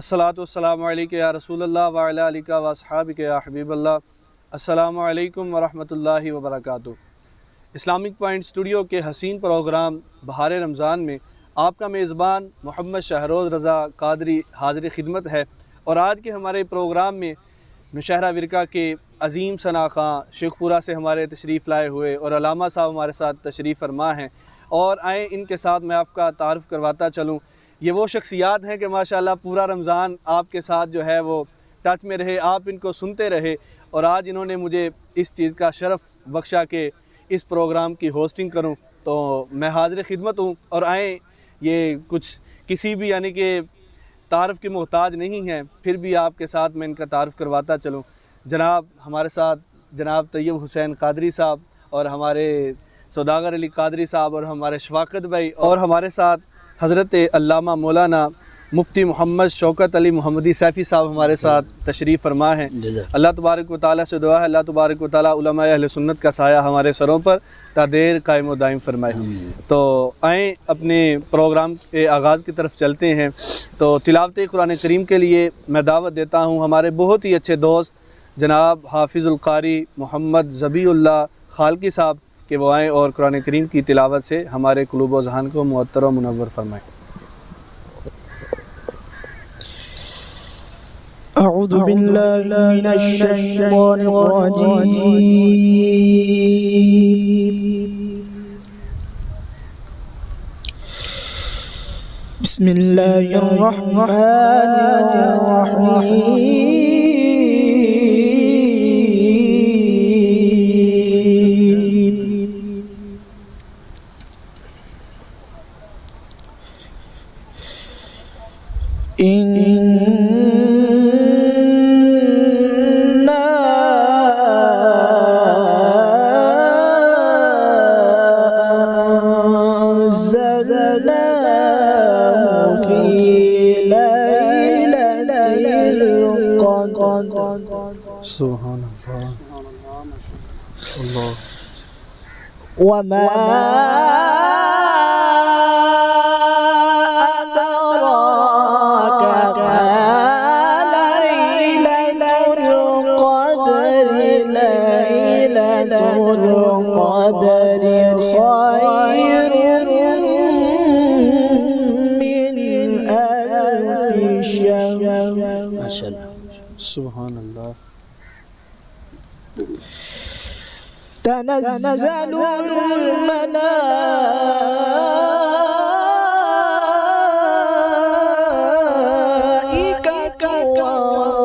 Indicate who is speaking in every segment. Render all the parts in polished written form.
Speaker 1: अस्सलातु वस्सलामु अलैका या रसूलल्लाह व अला आलिका व अस्हाबिका या हबीबल्लाह। अस्सलामु अलैकुम व रहमतुल्लाहि व बरकातुहू। इस्लामिक पॉइंट स्टूडियो के हसीन प्रोग्राम बहार रमज़ान में आपका मेज़बान मोहम्मद शहरोज़ रज़ा कादरी हाज़िर खिदमत है। और आज के हमारे प्रोग्राम में मुशहरा विरका के अज़ीम सना खां शेखपुरा से हमारे तशरीफ़ लाए हुए और अलामा साहब हमारे साथ तशरीफ़ फरमा हैं। और आए इनके साथ मैं आपका तारुफ़ करवाता चलूँ। ये वो शख्सियात हैं कि माशाअल्लाह पूरा रमज़ान आपके साथ जो है वो टच में रहे, आप इनको सुनते रहे। और आज इन्होंने मुझे इस चीज़ का शरफ़ बख्शा कि इस प्रोग्राम की होस्टिंग करूं, तो मैं हाज़िर खिदमत हूं। और आए ये कुछ किसी भी यानी कि तारफ़ के मोहताज नहीं हैं, फिर भी आपके साथ मैं इनका तारुफ़ करवाता चलूं। जनाब हमारे साथ जनाब तैयब हुसैन कादरी साहब और हमारे सौदागर अली कादरी साहब और हमारे शवाकत भाई, और हमारे साथ हज़रत अल्लामा मौलाना मुफ्ती मोहम्मद शौकत अली मोहम्मदी सैफ़ी साहब हमारे साथ तशरीफ़ फरमा हैं। अल्लाह तबारक व तआला से दुआ है अल्लाह तबारक व तआला उलमाए अहले सुन्नत का साया हमारे सरों पर तादेर कायम व दायम फरमाए। तो आएँ अपने प्रोग्राम के आगाज़ की तरफ चलते हैं। तो तिलावत कुरान करीम के लिए मैं दावत देता हूँ हमारे बहुत ही अच्छे दोस्त जनाब हाफिज़ुल क़ारी मोहम्मद ज़बीउल्लाह खालकी साहब कि वो आएँ और कुरान करीम की तिलावत से हमारे क़ुलूब व ज़हान को मुअत्तर व मुनव्वर फरमाएँ।
Speaker 2: अऊज़ु बिल्लाहि मिनश शैतानिर रजीम। बिस्मिल्लाहिर रहमानिर रहीम।
Speaker 1: सुभान अल्लाह।
Speaker 2: वमा अदराका मा लैलतुल क़द्र। लैलतुल क़द्र खैरुम मिन अल्फि शहर। माशाअल्लाह
Speaker 1: सुभान अल्लाह।
Speaker 2: तनज़्ज़लुल मलाइकतु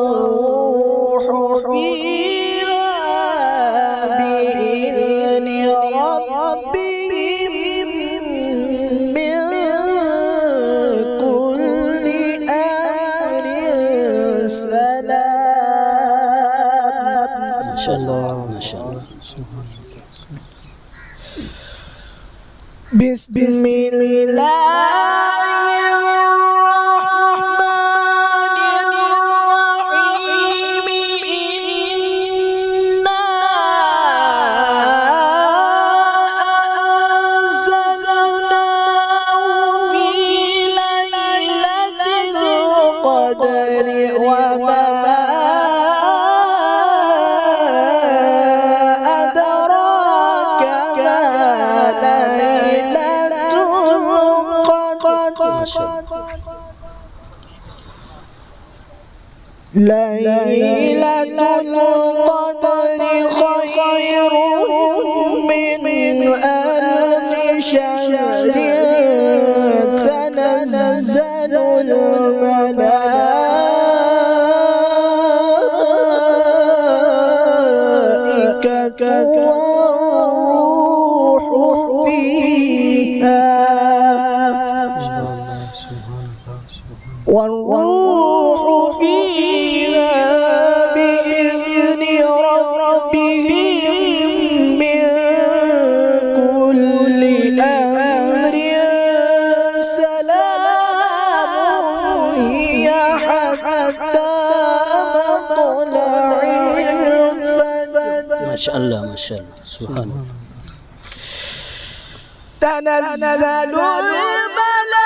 Speaker 2: वर्रूहु फ़ीहा बिइज़्नि रब्बिहिम मिन कुल्लि अम्रिन सलाम।
Speaker 1: माशाअल्लाह माशाअल्लाह।
Speaker 2: बिस्मिल्लाहिर्रहमानिर्रहीम। इन्ना अंज़लनाहु फी लैलतिल क़द्र वमा लैलतुल क़द्र खैरुम मिन अल्फि शहर। तनज़्ज़लुल मलाइकतु वर्रूहु फ़ीहा बिइज़्नि रब्बिहिम मिन कुल्लि अम्रिन सलाम। हिय हत्ता मत्लइल फज्र।
Speaker 3: माशाअल्लाह माशाअल्लाह सुभान अल्लाह।
Speaker 2: तनज़्ज़लुल मलाइकतु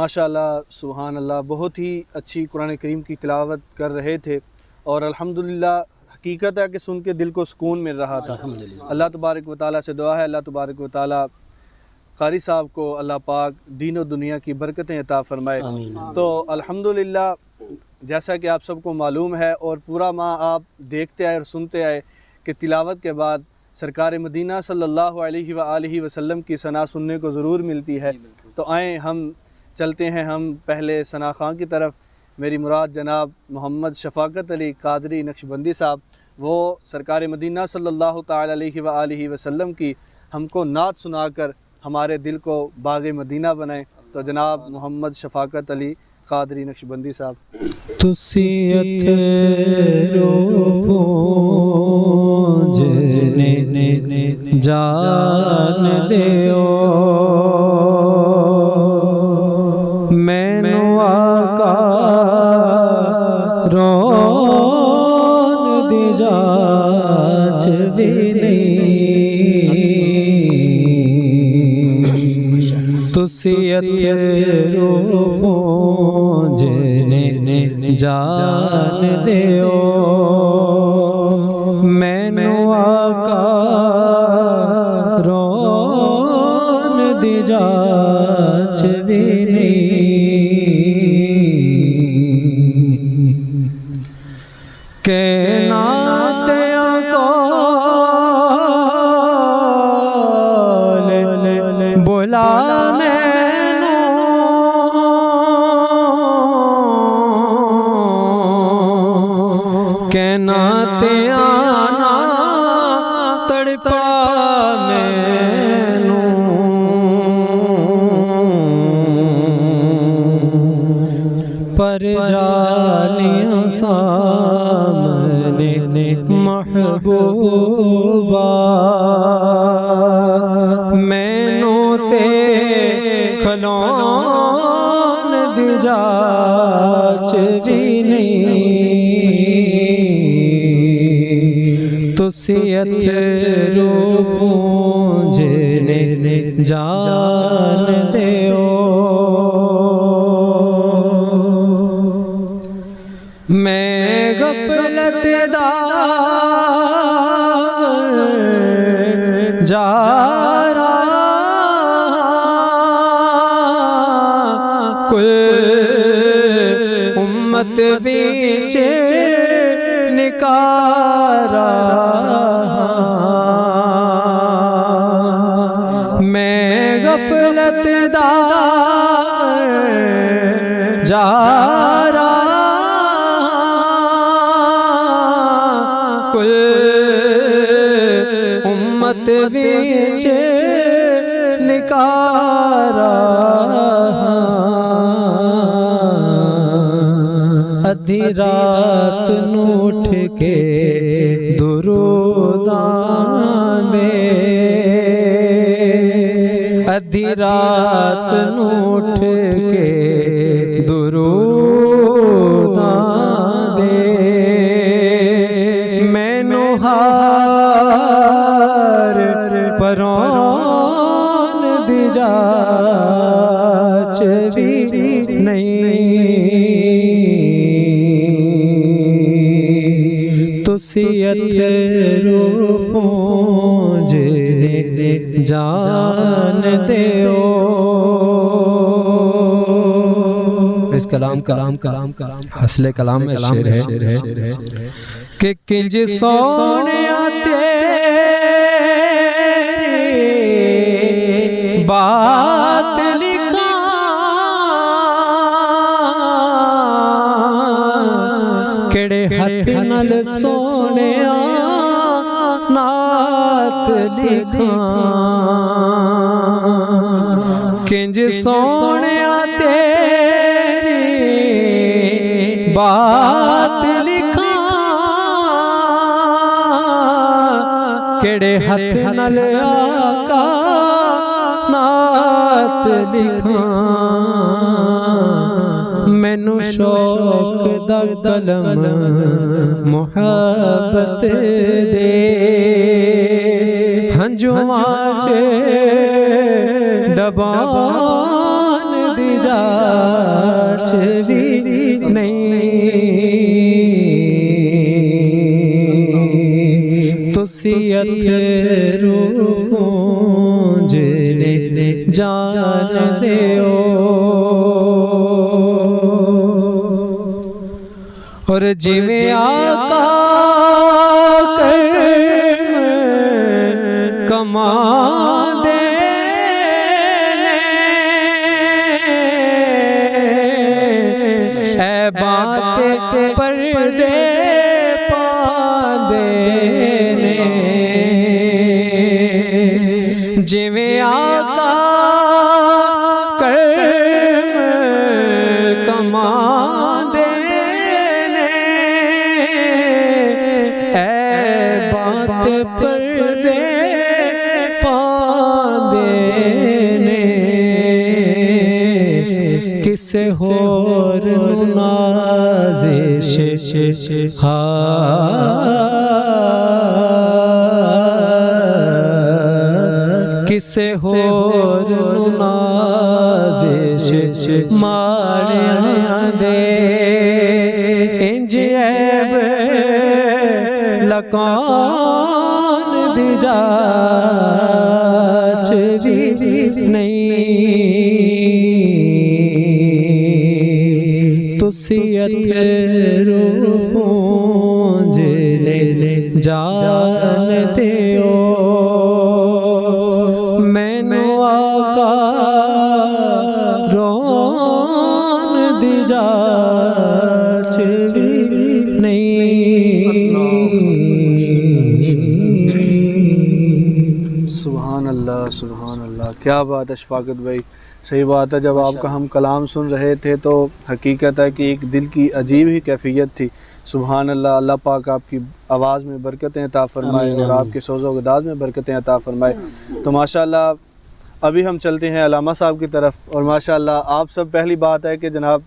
Speaker 1: माशाअल्लाह सुभान अल्लाह, बहुत ही अच्छी कुरान करीम की तिलावत कर रहे थे और अल्हम्दुलिल्लाह हकीकत है कि सुन के दिल को सुकून मिल रहा था। अल्लाह तबारक व तआला से दुआ है, अल्लाह तबारक व तआला कारी साहब को अल्लाह पाक दीन और दुनिया की बरकतें अता फ़रमाए। तो अल्हम्दुलिल्लाह जैसा कि आप सबको मालूम है और पूरा माह आप देखते आए और सुनते आए कि तिलावत के बाद सरकार मदीना सल्लल्लाहु अलैहि वसल्लम की सना सुनने को ज़रूर मिलती है। तो आएँ हम चलते हैं हम पहले सना खां की तरफ। मेरी मुराद जनाब मोहम्मद शफ़ाकत अली कादरी नक्शबंदी साहब, वो सरकार मदीना सल्लल्लाहु ताला अलैहि वसल्लम की हमको नात सुनाकर हमारे दिल को बाग़े मदीना बनाएं। तो जनाब मोहम्मद शफ़ाकत अली कादरी नक्शबंदी साहब।
Speaker 4: तुसी जिने जान देओ मैनू आका रोन दी जाच भी नहीं। तुसी जिने जान देओ मैनू आका रोन दी जाच भी नहीं। कैनात को बुला कहनाते आना तड़पा मैनू पर जालियां सामने महबूबा मैनू ते खलोन दी जाच भी नहीं। तुसी जिने जान देओ मैं गफलत दा जा रहा कुल उम्मत बीच निकारा मैं गफलत दा जा रहा कुल उम्मत बीच निकारा अधी रात नू उठ के दुरूदां दे अधी रात नू उठ के दुरूदां दे मैनू हार परोन दी जाच भी नहीं। तुसी जिने जान देओ। इस कलाम हसले कलाम में शेर है कि किंज सोने तेरी बात लिखा केड़े हथ नल सोने ना लिखां किंज सोहणिया तेरी बात लिखां केड़े हथ नाल आका नात लिखां मैनू शौक दा कलम मुहब्बत दे हंजुआं च दबान दी जाच भी नहीं तुसी अथरू पूंजने जान देओ और जिवें आका कर्म कमा दे है बात पर्दे पांदे ने जिवें आका कर्म कमा पर्दे पांदे ने किसे होर नू नाज़िश किसे होर नू नाज़िश मारियां दे इंज ऐब लकान दी जाच भी नहीं तुसी अथरू पूंजने जान देओ मैनू आका रोन दी जाच भी नहीं।
Speaker 1: सुभान अल्लाह, सुभान अल्लाह, क्या बात है शफाकत भाई। सही बात है, जब आपका हम कलाम सुन रहे थे तो हकीकत है कि एक दिल की अजीब ही कैफियत थी। सुभान अल्लाह, अल्लाह पाक आपकी आवाज़ में बरकतें अता फरमाए और आपके सोज़ो गदाज में बरकतें अता फरमाए। तो माशाअल्लाह अभी हम चलते हैं अलामा साहब की तरफ। और माशाअल्लाह आप सब, पहली बात है कि जनाब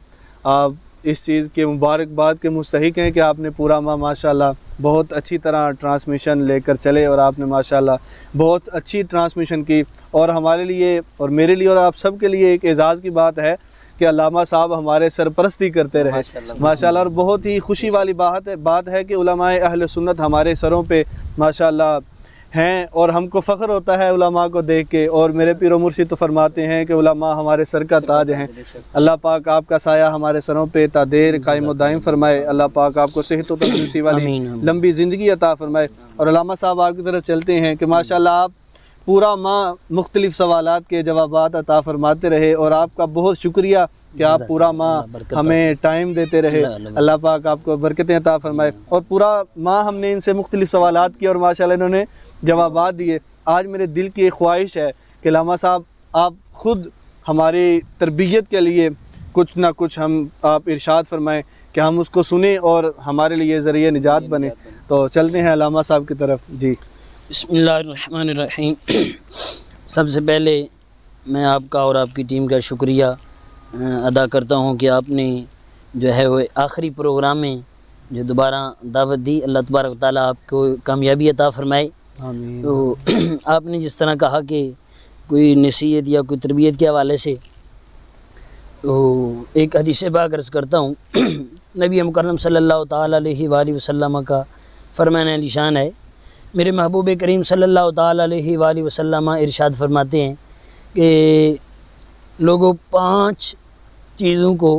Speaker 1: आप इस चीज़ के मुबारकबाद के मुस्तहिक हैं कि आपने पूरा माह माशाअल्लाह बहुत अच्छी तरह ट्रांसमिशन लेकर चले और आपने माशाअल्लाह बहुत अच्छी ट्रांसमिशन की। और हमारे लिए और मेरे लिए और आप सब के लिए एक एज़ाज़ की बात है कि अल्लामा साहब हमारे सरपरस्ती करते रहे माशाअल्लाह। और बहुत ही खुशी वाली बात है कि उलमाए अहले सुन्नत हमारे सरों पे माशाअल्लाह हैं और हमको फ़ख्र होता है उलमा को देख के। और मेरे पीर व मुर्शिद तो फरमाते हैं कि उलमा हमारे सर का ताज हैं। अल्लाह पाक आपका साया हमारे सरों पे ता देर कायम व दायम फरमाए। अल्लाह पाक आपको सेहत व तंदुरुस्ती वाली लंबी ज़िंदगी अता फरमाए। और अल्लामा साहब आपकी तरफ चलते हैं कि माशाअल्लाह आप पूरा माह मुख्तलिफ़ सवालात के जवाबात अता फरमाते रहे और आपका बहुत शुक्रिया कि आप पूरा माह हमें टाइम देते रहे। अल्लाह पाक आपको बरकतें अता फरमाए। और पूरा माह हमने इनसे मुख्तलिफ़ सवालात किए और माशाअल्लाह इन्होंने जवाबात दिए। आज मेरे दिल की एक ख्वाहिश है कि अल्लामा साहब आप ख़ुद हमारी तरबियत के लिए कुछ ना कुछ आप इरशाद फरमाएं कि हम उसको सुने और हमारे लिए ज़रिए निजात बने। तो चलते हैं अल्लामा साहब की तरफ। जी
Speaker 3: बिस्मिल्लाहिर्रहमानिर्रहीम। सबसे पहले मैं आपका और आपकी टीम का शुक्रिया अदा करता हूँ कि आपने जो है वो आखिरी प्रोग्राम में जो दोबारा दावत दी। अल्लाह तबारक ताला आपको कामयाबी अता फरमाए।
Speaker 1: आमीन।
Speaker 3: तो आपने जिस तरह कहा कि कोई नसीहत या कोई तरबियत के हवाले से, तो एक हदीस पाक अर्ज़ करता हूँ। नबी मुकर्रम सल्लल्लाहु ताला अलैहि वसल्लम का फरमान निशान है। मेरे महबूब करीम सल्लल्लाहु ताला अलैहि वसल्लम इरशाद फरमाते हैं कि लोगों 5 चीज़ों को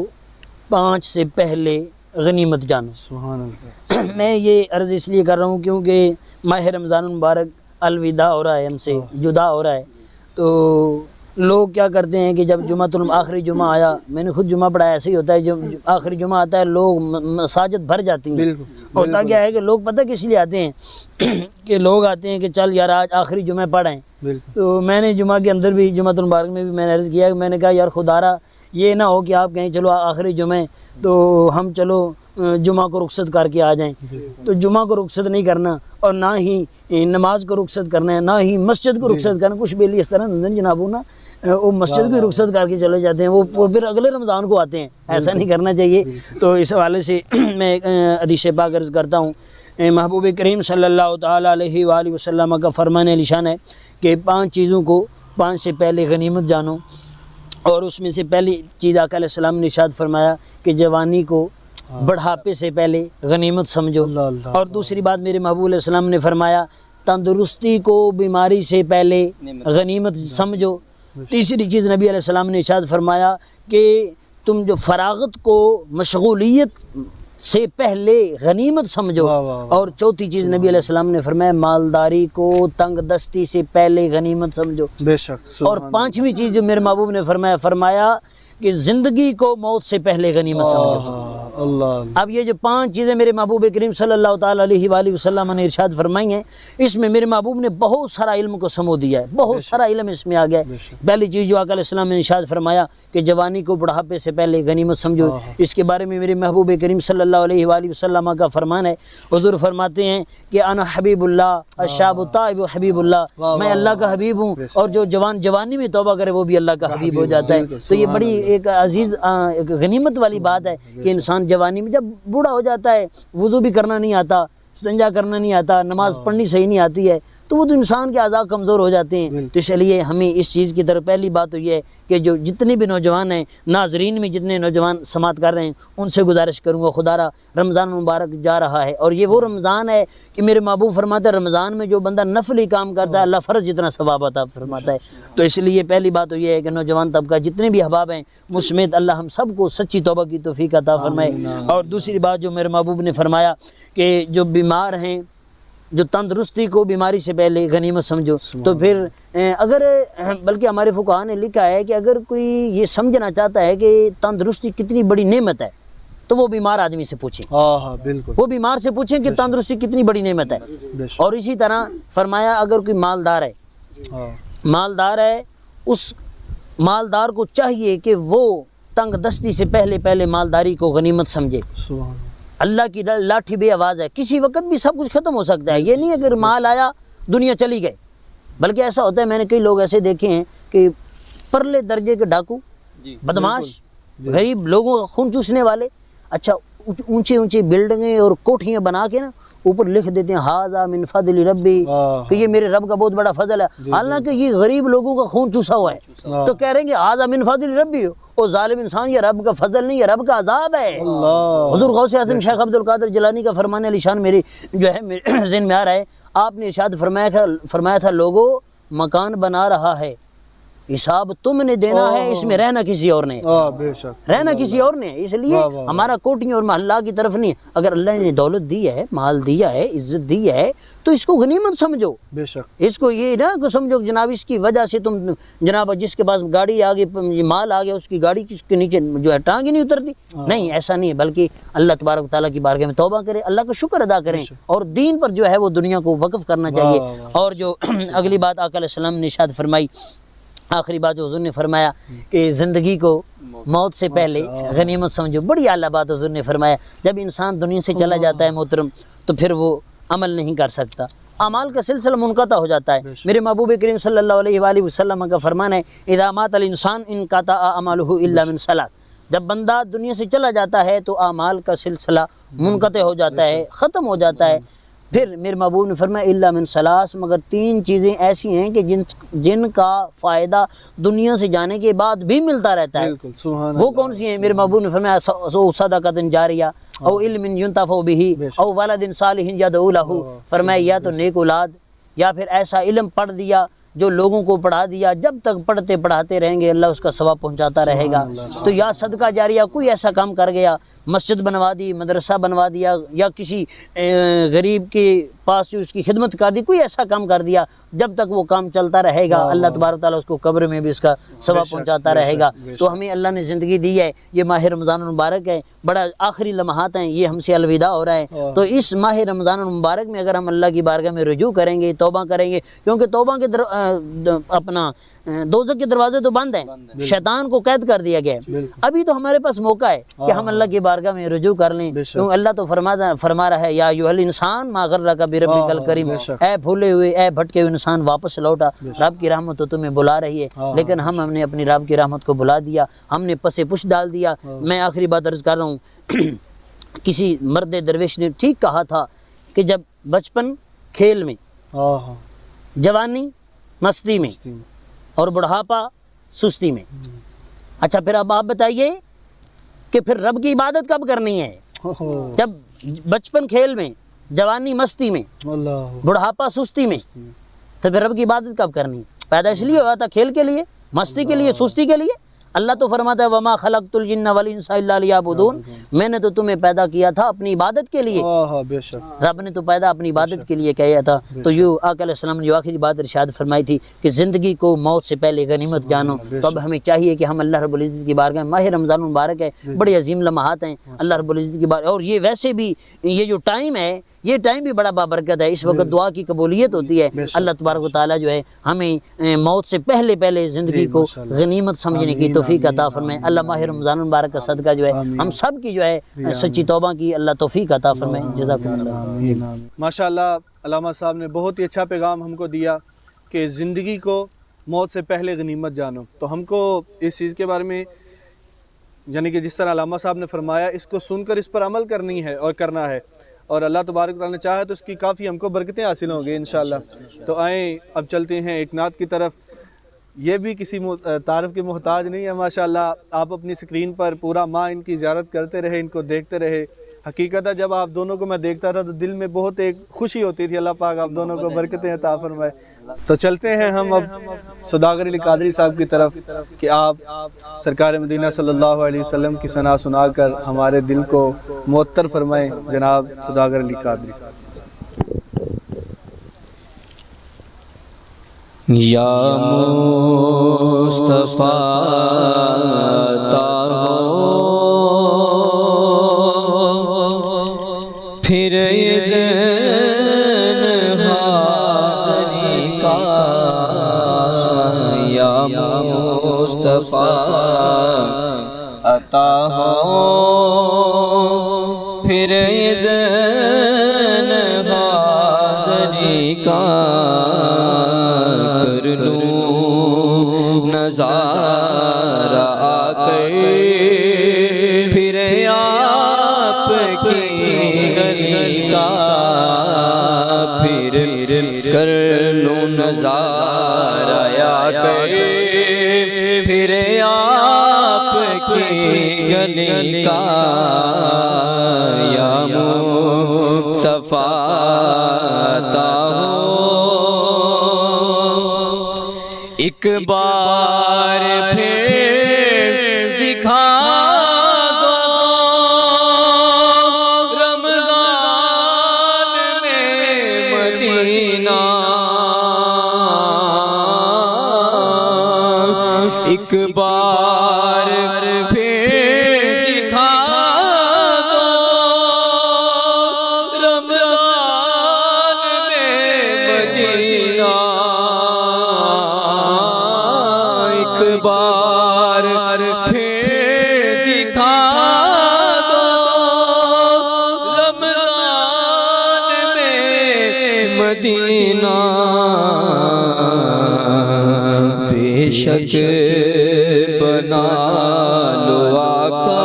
Speaker 3: 5 से पहले गनीमत जानो।
Speaker 1: सुभान अल्लाह।
Speaker 3: मैं ये अर्ज़ इसलिए कर रहा हूँ क्योंकि माह रमज़ान मुबारक अलविदा हो रहा है, हमसे जुदा हो रहा है। तो लोग क्या करते हैं कि जब जुमातुल आखिरी जुमा आया, मैंने खुद जुमा पढ़ा, ऐसे ही होता है, जब आखिरी जुमा आता है लोग मसाजिद भर जाती हैं।
Speaker 1: बिल्कुल,
Speaker 3: होता क्या है कि लोग पता किस लिए आते हैं कि लोग आते हैं कि चल यार आज आखिरी जुमे पढ़ें।
Speaker 1: बिल्कुल
Speaker 3: तो मैंने जुमा के अंदर भी जुमातुल मुबारक में भी मैंने अर्ज़ किया कि मैंने कहा यार खुदारा ये ना हो कि आप कहें चलो आखिरी जुमे तो हम चलो जुमा को रुखसत करके आ जाएं। तो जुमा को रुखसत नहीं करना और ना ही नमाज को रुखसत करना है, ना ही मस्जिद को रुखसत करना। कुछ बेली इस तरह नंदन जनाबू ना वो मस्जिद की रुखसत करके चले जाते हैं, वो फिर अगले रमज़ान को आते हैं। ऐसा नहीं करना चाहिए। तो इस हवाले से मैं हदीस पाक अर्ज़ करता हूँ, महबूब करीम सल्लल्लाहु ताला अलैहि वसल्लम का फरमान निशान है कि 5 चीज़ों को 5 से पहले गनीमत जानो। और उसमें से पहली चीज़ आका अलैहिस्सलाम ने इरशाद फरमाया कि जवानी को बढ़ापे से पहले गनीमत समझो। और दूसरी बात मेरे महबूब अलैहिस्सलाम ने फरमाया तंदुरुस्ती को बीमारी से पहले गनीमत समझो। तीसरी चीज़ नबी अलैहिस्सलाम ने इरशाद फरमाया कि तुम जो फरागत को मशगूलियत से पहले गनीमत समझो। और चौथी चीज़ नबी अलैहिस्सलाम ने फरमाया मालदारी को तंग दस्ती से पहले गनीमत समझो।
Speaker 1: बेशक।
Speaker 3: और 5वीं चीज़ जो मेरे महबूब ने फरमाया कि ज़िंदगी को मौत से पहले गनीमत समझो।
Speaker 1: अल्लाह।
Speaker 3: अब ये जो 5 चीज़ें मेरे महबूब करीम सल्लल्लाहु ताला अलैहि वसल्लम ने इरशाद फरमाई हैं, इसमें मेरे महबूब ने बहुत सारा इल्म को समो दिया है, बहुत सारा इल्म इसमें आ गया है। पहली चीज़ जो आका अलैहिस्सलाम ने इरशाद फरमाया कि जवानी को बुढ़ापे से पहले गनीमत समझो। इसके बारे में मेरे महबूब करीम सल्लल्लाहु अलैहि वसल्लम का फरमान है। हुज़ूर फरमाते हैं कि अना हबीबुल्लाह अशाबु ताइब हबीबुल्लाह, मैं अल्लाह का हबीब हूँ। और जो जवान जवानी में तौबा करे वो भी अल्लाह का हबीब हो जाता है। तो ये बड़ी एक अजीज़ एक गनीमत वाली बात है कि इंसान जवानी में जब बूढ़ा हो जाता है, वुज़ू भी करना नहीं आता, संजा करना नहीं आता, नमाज पढ़नी सही नहीं आती है, तो वो तो इंसान के आज़ा कमज़ोर हो जाते हैं। तो इसलिए हमें इस चीज़ की तरफ पहली बात तो ये है कि जो जितने भी नौजवान हैं, नाजरीन में जितने नौजवान समात कर रहे हैं, उनसे गुजारिश करूँगा खुदारा रमज़ान मुबारक जा रहा है और ये वो रमज़ान है कि मेरे महबूब फरमाते हैं रमज़ान में जो बंदा नफली काम करता है अल्लाह फ़र्ज जितना सवाब अता फरमाता है। तो इसलिए पहली बात तो ये है कि नौजवान तबका जितने भी अहबाब हैं मुसमेत अल्लाह हम सबको सच्ची तौबा की तौफीक अता फरमाए। और दूसरी बात जो मेरे महबूब ने फरमाया कि जो बीमार हैं, जो तंदुरुस्ती को बीमारी से पहले गनीमत समझो। तो फिर अगर बल्कि हमारे फुक़हा ने लिखा है कि अगर कोई ये समझना चाहता है कि तंदुरुस्ती कितनी बड़ी नेमत है तो वो बीमार आदमी से पूछे।
Speaker 1: हाँ बिल्कुल,
Speaker 3: वो बीमार से पूछें कि तंदुरुस्ती कितनी बड़ी नेमत है। और इसी तरह फरमाया अगर कोई मालदार है, उस मालदार को चाहिए कि वो तंग दस्ती से पहले मालदारी को गनीमत समझे। अल्लाह की लाठी बे आवाज़ है, किसी वक्त भी सब कुछ ख़त्म हो सकता है। ये नहीं अगर माल आया दुनिया चली गई, बल्कि ऐसा होता है मैंने कई लोग ऐसे देखे हैं कि परले दर्जे के डाकू, बदमाश, गरीब लोगों का खून चूसने वाले, अच्छा ऊंची बिल्डिंगें और कोठियाँ बना के ना ऊपर लिख देते हैं हाजा मिन फज़्लि रब्बी, कि ये मेरे रब का बहुत बड़ा फजल है। हालांकि ये गरीब लोगों का खून चूसा हुआ है, तो कह रहे हैं कि हाजा मिन फज़्लि रब्बी, ओ जालिम इंसान ये रब का फजल नहीं, ये रब का अजाब है। हुज़ूर गौसे आज़म शेख अब्दुल कादिर जिलानी का फरमान अलीशान मेरी जो है मेरे ज़हन में आ रहा है। आपने इरशाद फरमाया था लोगों मकान बना रहा है, हिसाब तुमने देना है, इसमें रहना किसी और ने, रहना किसी और ने। इसलिए हमारा कोटियों और महल्ला की तरफ नहीं। अगर अल्लाह ने दौलत दी है, माल दिया है, इज्जत दी है, तो इसको गनीमत समझो। बेशक इसको ये ना को समझो जनाब इसकी वजह से तुम जनाब जिसके पास गाड़ी आ गई, माल आ गया, उसकी गाड़ी के नीचे जो है टांग ही नहीं उतरती। नहीं, ऐसा नहीं है, बल्कि अल्लाह तबारक तआला की बारगाह में तौबा करें, अल्लाह का शुक्र अदा करें और दीन पर जो है वो दुनिया को वक्फ करना चाहिए। और जो अगली बात आका अलैहिस्सलाम ने इरशाद फरमाई, आखिरी बात हुज़ूर ने फरमाया कि ज़िंदगी को मौत से पहले गनीमत समझो। बड़ी आला बात हुज़ूर ने फरमाया। जब इंसान दुनिया से चला जाता है मोहतरम, तो फिर वो अमल नहीं कर सकता, अमाल का सिलसिला मुनक़ता हो जाता है। मेरे महबूब करीम सल्लल्लाहु अलैहि वसल्लम का फरमान है इज़ा मातल इंसान इनक़ता अमलुहु इल्ला मिन सलात, जब बंदा दुनिया से चला जाता है तो अमाल का सिलसिला मुनक़ते हो जाता है, ख़त्म हो जाता है। फिर मेरे महबूब ने फरमाया इल्ला मिन सलास, मगर 3 चीज़ें ऐसी हैं कि जिनका फ़ायदा दुनिया से जाने के बाद भी मिलता रहता है। वो कौन सी हैं? मेरे महबूब ने फरमाया सदक़तुन जारिया औ इल्मिन युंतफ़उ बिही औ वलदिन सालिहिन यदऊ लहू, फरमाया या तो नेक औलाद, या फिर ऐसा इल्म पढ़ दिया जो लोगों को पढ़ा दिया, जब तक पढ़ते पढ़ाते रहेंगे अल्लाह उसका सवाब पहुंचाता रहेगा। तो या सदका जारिया, कोई ऐसा काम कर गया, मस्जिद बनवा दी, मदरसा बनवा दिया, या किसी गरीब के पास जो उसकी खिदमत कर दी, कोई ऐसा काम कर दिया, जब तक वो काम चलता रहेगा अल्लाह तबारक ताला उसको कब्र में भी उसका सवाब पहुंचाता रहेगा। तो हमें अल्लाह ने ज़िंदगी दी है, ये माह रमज़ान मुबारक है, बड़ा आखिरी लम्हात हैं, ये हमसे अलविदा हो रहा है। तो इस माह रमज़ान मुबारक में अगर हम अल्लाह की बारगाह में रुजू करेंगे, तौबा करेंगे, क्योंकि तौबा के अपना दोज़ख के दरवाजे तो बंद हैं, शैतान को कैद कर दिया गया है। अभी तो हमारे पास मौका है कि हम अल्लाह की बारगाह में रुजू कर लें, क्योंकि अल्लाह तो फरमा रहा है, या अय्युहल इंसान मा गर्रका बिरब्बिकल करीम, ऐ भूले हुए, ऐ भटके हुए इंसान वापस लौटा, रब की रहमत तो तुम्हें बुला रही है। लेकिन हमने अपनी रब की रहमत को बुला दिया, हमने पसे पुश डाल दिया। मैं आखिरी बात अर्ज कर रहा हूँ, किसी मर्द दरवेश ने ठीक कहा था कि जब बचपन खेल में, जवानी मस्ती में, और बुढ़ापा सुस्ती में। अच्छा, फिर अब आप बताइए कि फिर रब की इबादत कब करनी है? जब बचपन खेल में, जवानी मस्ती में, बुढ़ापा सुस्ती में, तो फिर रब की इबादत कब करनी है? पैदा इसलिए हुआ था खेल के लिए, मस्ती के लिए, सुस्ती के लिए। अल्लाह तो फरमाता है, वमा खलक़तुल जिन्ना वल इंसा इल्ला लियअबुदून, मैंने तो तुम्हें पैदा किया था अपनी इबादत के लिए। रब ने तो पैदा अपनी इबादत के लिए किया था। तो यूँ आका अलैहिस्सलाम ने जो आखिरी बात इरशाद फरमाई थी कि ज़िंदगी को मौत से पहले गनीमत जानो। तो अब हमें चाहिए कि हम अल्लाह रब्बुल इज़्ज़त की बारगाह में, माह रमज़ान मुबारक है, बड़े अजीम लम्हात हैं अल्लाह रब्बुल इज़्ज़त की बारगाह। और ये वैसे भी ये जो टाइम है, ये टाइम भी बड़ा बाबरकत है। इस वक्त दुआ की कबूलियत होती है। अल्लाह तबारक व तआला जो है हमें मौत से पहले पहले ज़िंदगी को गनीमत समझने की तौफीक अता फरमाए। अल्लाह माह रमज़ान मुबारक का सदका जो है हम सब की जो है सच्ची तौबा की अल्लाह तौफीक अता फरमाए। जज़ाकुमुल्लाह।
Speaker 1: माशाअल्लाह, अल्लामा साहब ने बहुत ही अच्छा पैगाम हमको दिया कि ज़िंदगी को मौत से पहले गनीमत जानो। तो हमको इस चीज़ के बारे में, यानी कि जिस तरह अल्लामा साहब ने फरमाया, इसको सुनकर इस पर अमल करनी है और करना है, और अल्लाह तबारक तआला ने चाहा तो इसकी काफ़ी हमको बरकतें हासिल होंगी इंशाअल्लाह। तो आएँ अब चलते हैं एक नात की तरफ। ये भी किसी तारीफ़ के मोहताज नहीं है माशाअल्लाह। आप अपनी स्क्रीन पर पूरा माह इनकी ज़ियारत करते रहे, इनको देखते रहे। हकीकत है, जब आप दोनों को मैं देखता था तो दिल में बहुत एक खुशी होती थी। अल्लाह पाक आप दोनों को बरकतें अता फरमाए। तो चलते हैं हम अब सौदागर अली कादरी साहब की तरफ कि आप सरकार मदीना सल्लल्लाहु अलैहि वसल्लम की सना सुनाकर हमारे दिल को मुअत्तर फरमाएँ। जनाब सौदागर अली कादरी।
Speaker 5: या मुस्तफ़ा फिर हाज़री का, या मुस्तफ़ा अता हो फिर हाज़री का, कर लूं नज़ारा आकर फिर आपकी गली का, फिर कर लूं नज़ारा आकर फिर आपकी गली का, या मुस्तफ़ा अता एक बार फिर दिखा दो रमज़ान में मदीना, एक बार फिर दिखा दो रमज़ान में मदीना, बार फिर दिखा दो रमज़ान में मदीना, बेशक बना लो आका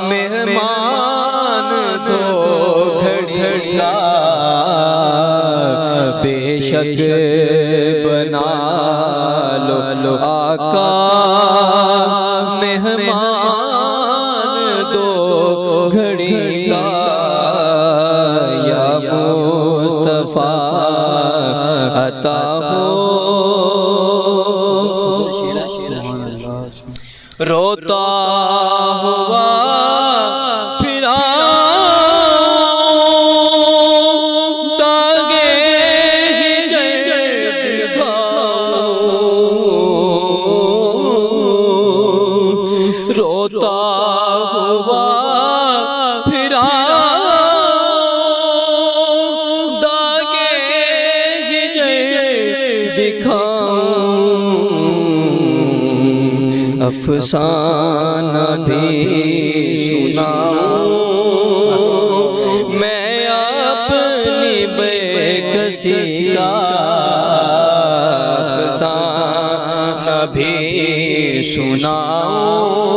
Speaker 5: मेहमान दो घड़ी का, बेशक बना लो आका मेहमान दो घड़ी का, या मुस्तफ़ा अता रोता हुआ फिरा दागे हिजर दिखाओ, रोता हुआ फिरा दागे हिजर दिखाओ, अफसाना भी सुनाऊं मैं अपनी बेकसी का, अफसाना भी सुनाऊं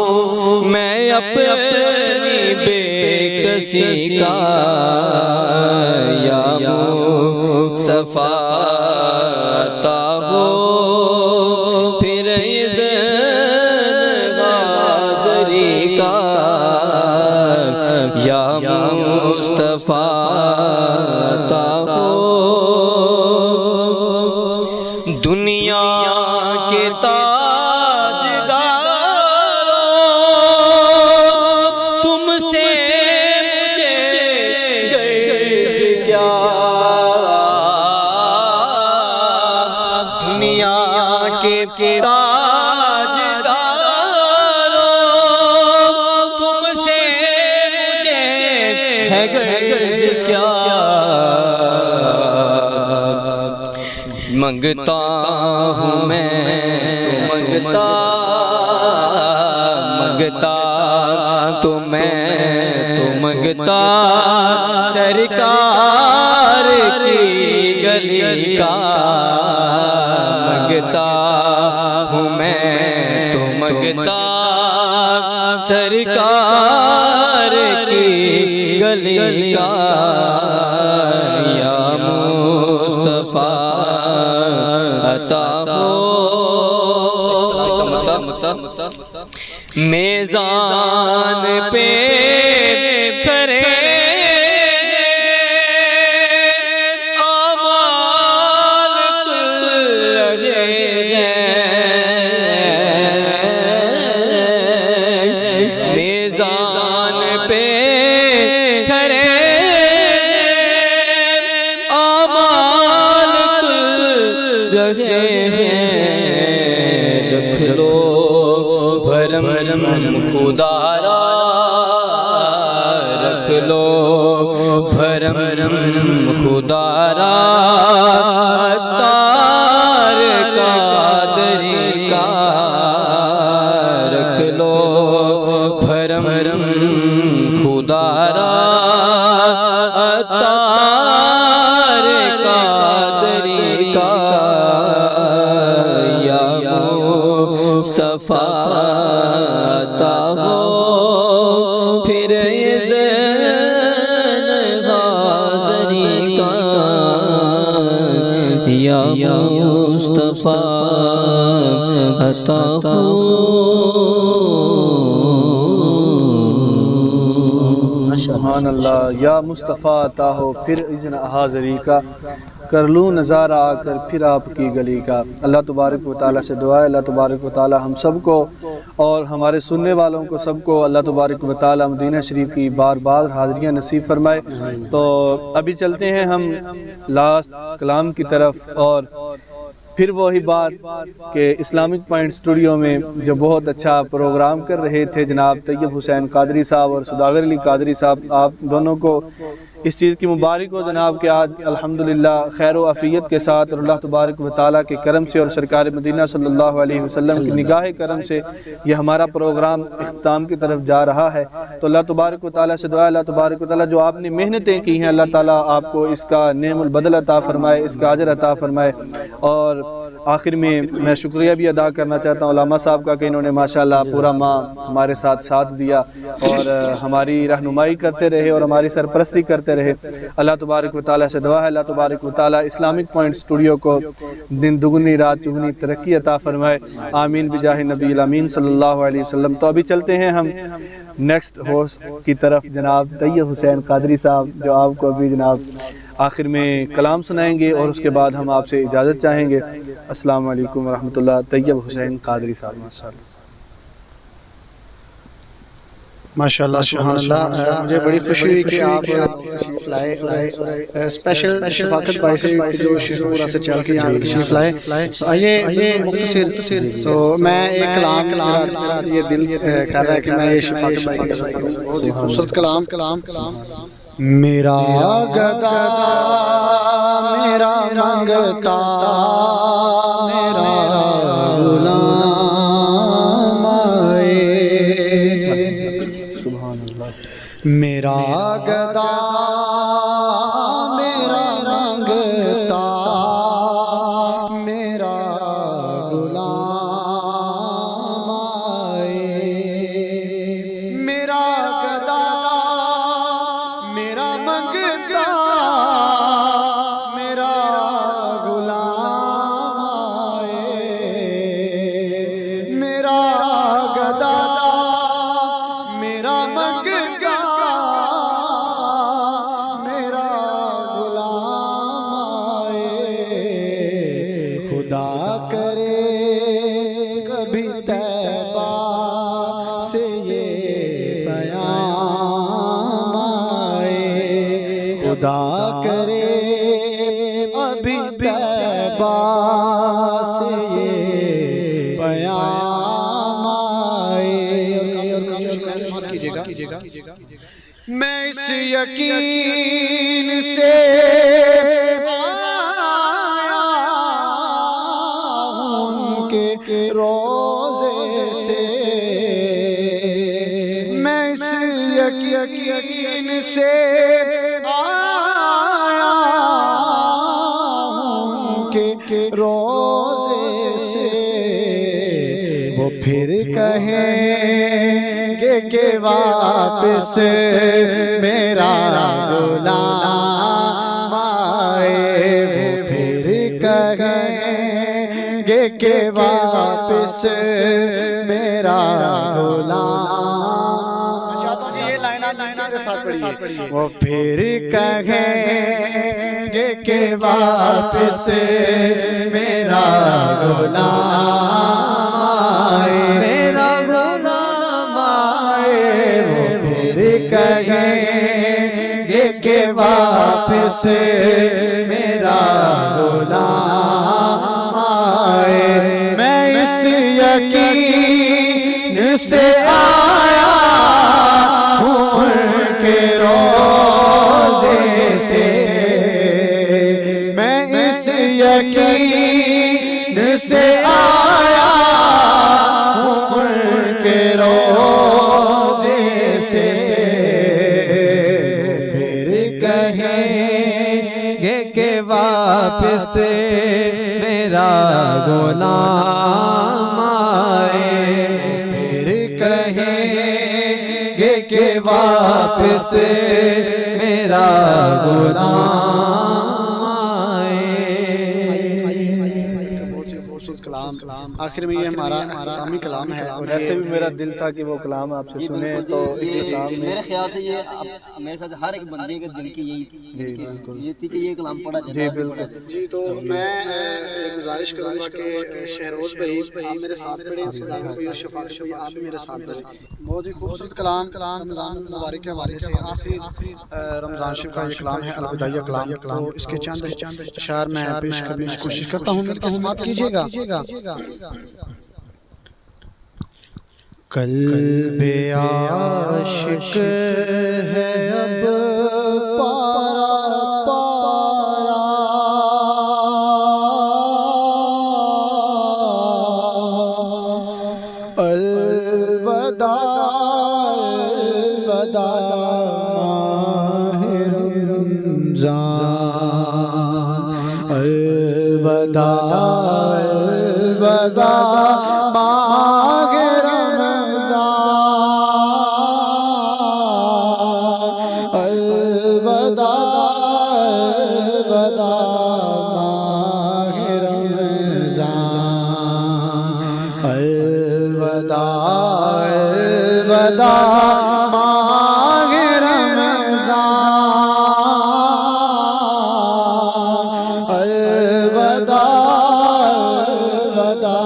Speaker 5: मैं अपनी बेकसी का, या मुस्तफा अता हो फिर या मुस्तफा अता हो, दुनिया के ताजदारों तुमसे मुझे गर्ज क्या, दुनिया के है गर्ज क्या, मंगता हूँ मैं तो मंगता तो मैं तो मंगता सरकार की गली का, मंगता हूँ मैं तो मंगता सरकार की गली का, या मुस्तफा अता हो मेज़ान पे करे आमाल लगे मेज़ान पे करे आमाल रहे रख लो भरम खुदारा, रख लो भरम खुदारा, तार कादरी का, रख लो भरम खुदारा, तार कादरी का, या मुस्तफा अता हो फिर हाज़री का, या मुस्तफा अता हो।
Speaker 1: सुभान अल्लाह। या मुस्तफ़ा अता हो फिर इज़्न हाज़री का, कर लूँ नज़ारा आकर फिर आपकी गली का। अल्लाह तबारक व तआला से दुआ है, अल्लाह तबारक व तआला हम सब को और हमारे सुनने वालों को सबको अल्लाह तबारक व तआला मदीना शरीफ की बार बार हाज़रियाँ नसीब फरमाए। तो अभी चलते हैं हम लास्ट कलाम की तरफ, और फिर वही बात कि इस्लामिक पॉइंट स्टूडियो में जो बहुत अच्छा प्रोग्राम कर रहे थे जनाब तैयब हुसैन कादरी साहब और सौदागर अली कादरी साहब, आप दोनों को इस चीज़ की मुबारक हो जनाब कि आज अल्हम्दुलिल्लाह खैर व आफ़ियत के साथ और अल्लाह तबारक व तआला के करम से और सरकार मदीना सल्लल्लाहु अलैहि वसल्लम की निगाह करम से ये हमारा प्रोग्राम इख्तिताम की तरफ जा रहा है। तो अल्लाह तबारक व तआला से दुआ, अल्लाह तबारक व तआला जो आपने मेहनतें की हैं अल्लाह ताला आपको इसका नेमुल बदल अता फ़रमाए, इसका अजर अता फ़रमाए। और आखिर में मैं शुक्रिया भी अदा करना चाहता हूँ उलमा साहब का कि इन्होंने माशाअल्लाह पूरा माह हमारे साथ दिया और हमारी रहनुमाई करते रहे और हमारी सरपरस्ती करते रहे। अल्लाह तबारक व तआला से दुआ है, अल्लाह तबारक व तआला इस्लामिक पॉइंट स्टूडियो को दिन दुगनी रात चुगनी तरक्की अता फ़रमाए। आमीन बिजाहि नबील अमीन सल्लल्लाहु अलैहि वसल्लम। तो अभी चलते हैं हम नेक्स्ट होस्ट की तरफ, जनाब तैयब हुसैन कादरी साहब जो आपको अभी जनाब आखिर में कलाम सुनाएंगे और उसके बाद हम आपसे इजाज़त चाहेंगे। अस्सलाम वालेकुम व रहमतुल्लाह। तैयब हुसैन कादरी साहब माशाअल्लाह।
Speaker 6: माशाल्लाह सुभान अल्लाह। मुझे बड़ी खुशी हुई कि आप तशरीफ लाए और स्पेशल शफाकत भाई से जो शिशुपुरा से चल के यहाँ तशरीफ लाए। तो आइए मुख्तसर, तो मैं एक कलाम, मेरा ये दिल कर रहा है कि मैं ये शफाकत भाई का बहुत ही खूबसूरत कलाम। मेरा गदा मेरा मंगता मेरा गुलाम मेरा गदा मेरा रंगता मेरा गुलाम मेरा गदा मेरा मंगता मेरा गुलाम मेरा गदा मेरा मंगता खुदा करे कभी तैबा से ये बयान आए, खुदा करे अभी तैबा से ये बयान आए। मैं इस यकीन से के रोज़े से, मैं इस यकीन से आया हूँ के रोज़े से, वो फिर कहेंगे कि वापस मेरा गुलाम आए, वो फिर कहेंगे के वापस मेरा गुलाम। चाहता हूँ ये लाइन मेरे साथ पढ़िए। वो फिर कहेंगे के वापस मेरा गुलाम आए, मेरा गुलाम आए, वो फिर कहेंगे के वापस मेरा गुलाम आए। मैं इस यकीन से आया हूँ उनके रोज़े से, मैं इस यकीन से आया हूँ उनके रोज़े से, फिर कहेंगे के वापस मेरा गुलाम आए, फिर कहेंगे के वापस मेरा गुलाम आए। कलाम आखिर में ये हमारा इख्तितामी कलाम है। और
Speaker 1: वैसे भी मेरा दिल था कि वो कलाम आपसे सुने, तो इख्तिताम में
Speaker 3: मेरे ख्याल से ये मेरे ख्याल से हर एक बंदे के दिल की यही थी कि ये कलाम पढ़ा जाए।
Speaker 1: जी बिल्कुल
Speaker 6: जी। तो मैं गुजारिश करूँगा कि शहरोज भाई आप मेरे साथ खड़े, आप भी मेरे साथ खड़े। बहुत ही खूबसूरत कलाम रमज़ान मुबारक के हवाले से आखिरी रमज़ान शरीफ का ये कलाम है, अलविदाइया कलाम। तो इसके चंद अशार मैं पेश करने की कोशिश करता हूँ, मेरी समाअत कीजिएगा। कल्बे आशिक है अब पारा पारा, अलवदा अलवदा माहे रमज़ान, अलवदा अलवदा माहे रमज़ान, अलवदा अलवदा माहे रमज़ान, अलवदा अलवदा माहे रमज़ान, अलवदा अलवदा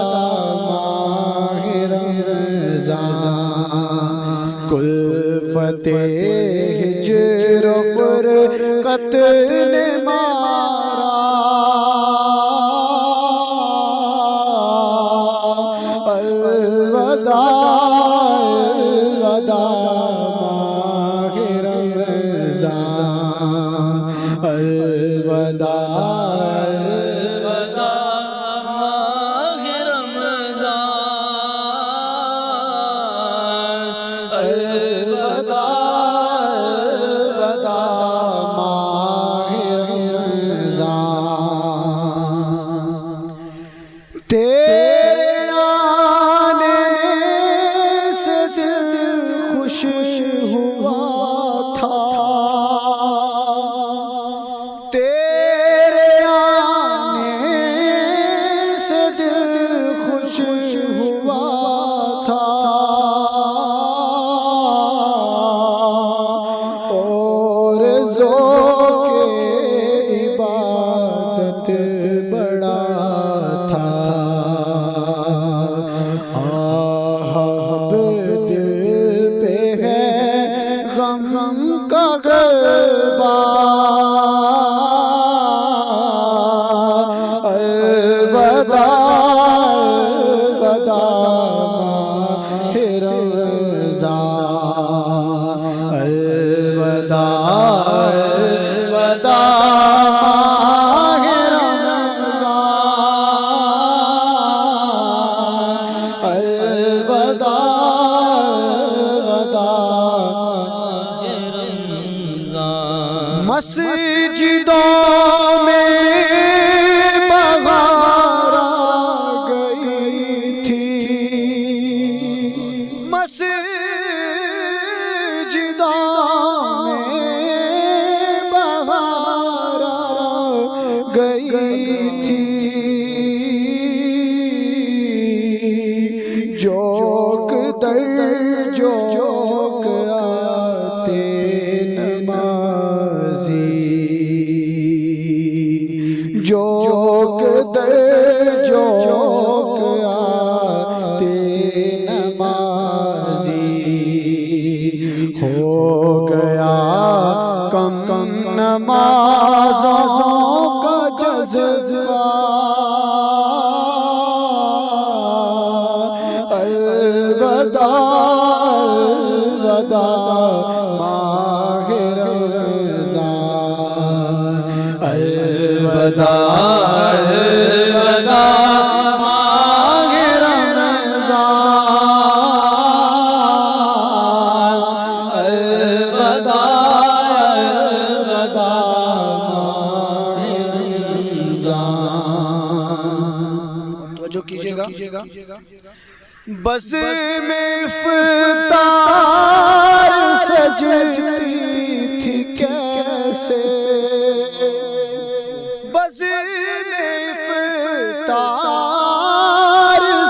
Speaker 6: माहे रमज़ान। कुल
Speaker 2: तेरे आने से दिल खुश हुआ था, तेरे आने से दिल खुश हुआ था, और ज़ोक़े इबादत बड़ा था। अब दिल पे है गम का गलबा, अलविदा अलविदा माहे रमज़ान, अलविदा अलविदा माहे रमज़ान, अलविदा अलविदा माहे रमज़ान। मस्जिदों में बहार आ गई थी, मस्जिदों में बहार आ गई थी, जोक दर जोक आते नमाज़ी, जोक दर जोक आते नमाज़ी, हो गया कम कम नमाज़ों का जज़्बा, अलविदा अलविदा माहे रमज़ान, अलविदा अलविदा माहे रमज़ान, अलविदा अलविदा माहे रमज़ान। तवज्जो कीजिएगा। बज़ में इफ्तार सजती थी कैसे, बज़ में इफ्तार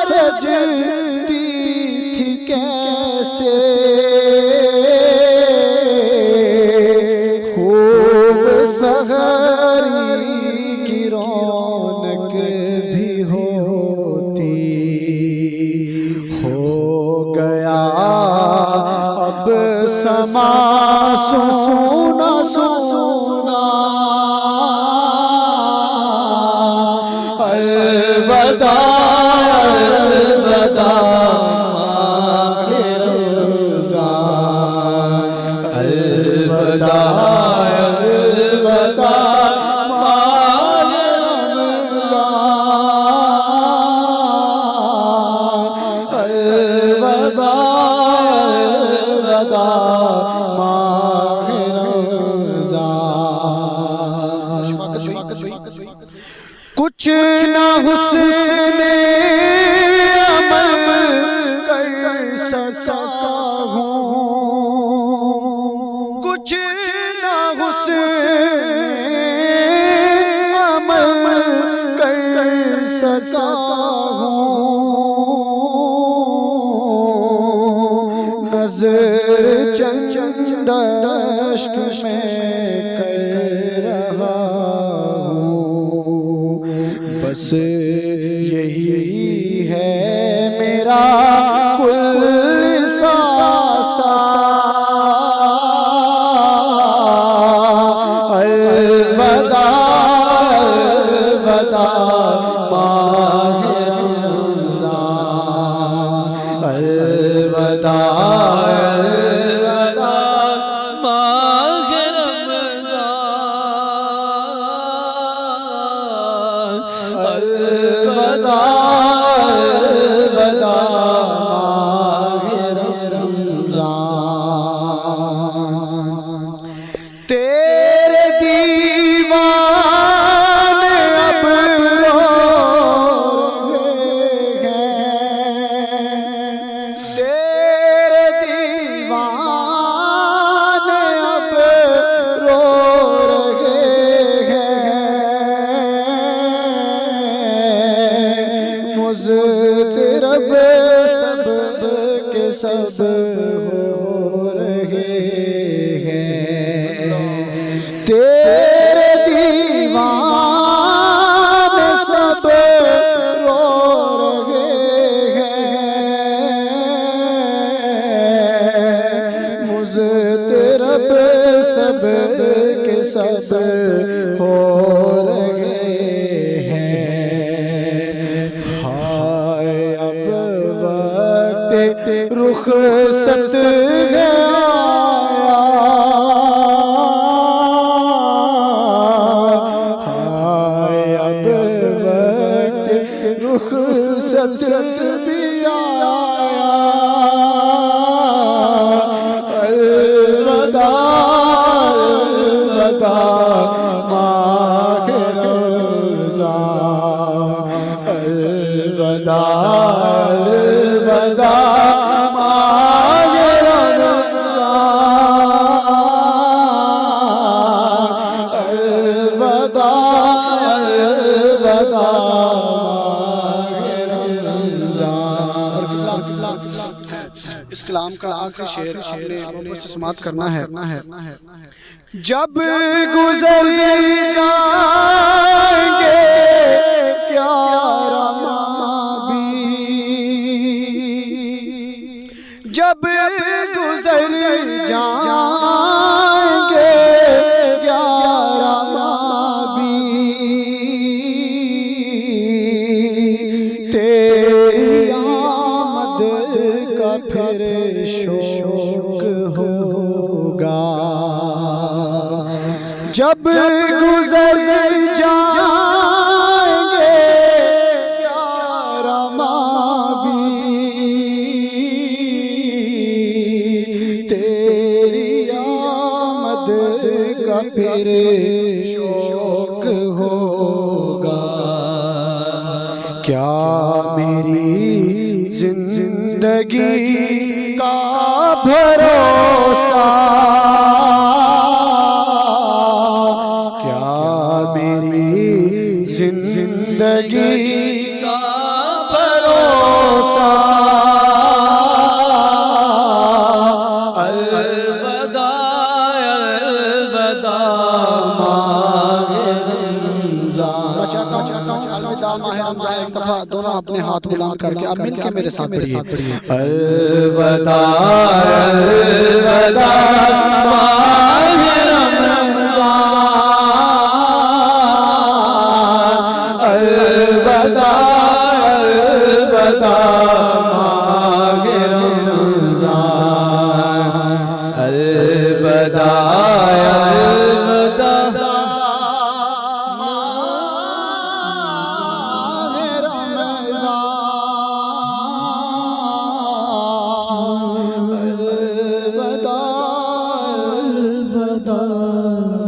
Speaker 2: सजती थी कैसे, खूब सहरी की रौनक भी होती, हो गया अब समा सुना सुना, अलविदा अलविदा माहे रमज़ान, अलविदा अलविदा माहे रमज़ान, अलविदा अलविदा माहे रमज़ान। कुछ न हुस्ने अमल कर सका हूँ, कुछ न हुस्ने अमल कर सका हूँ, नज़र चंद अश्क में कर रहा हूँ, बस यही है मेरा कुल सासा, अलविदा अलविदा माहे रमज़ान, अलविदा अलविदा माहे रमज़ान, अलविदा अलविदा माहे रमज़ान। तेरे दीवाने अब रो रहे मुज़तरब सब के सब हो रहे हैं, तेरे दीवाने सब रो रहे हैं, मुज़तरब सब के सब हो रहे हैं। हाय अब वक्त रुखसत है आया, हाय अब वक्त रुखसत भी आया, अलविदा अलविदा माहे रमज़ान, अलविदा अलविदा माहे रमज़ान, अलविदा अलविदा माहे रमज़ान। इस कलाम का आखिरी शेर आपने से समाप्त करना है। जब गुजर जाएंगे प्यारा माबी, जब गुजर जाएंगे प्यारा माबी, तेरी आमद का फिर शौक होगा, जब गुजर जाएंगे प्यारा माबी, तेरी आमद का फिर शौक होगा। क्या मेरी जिंदगी का भरोसा, क्या मेरी जिंदगी का भरोसा, अलविदा अलविदा माहे रमज़ान। मैं चाहता हूँ अलविदा माहे रमज़ान एक दफा दोनों अपने हाथ बुलंद करके आप मिलके मेरे साथ पढ़िए, अलविदा अलविदा माहे रमज़ान, अलविदा अलविदा माहे रमज़ान, अलविदा अलविदा माहे रमज़ान, अलविदा अलविदा।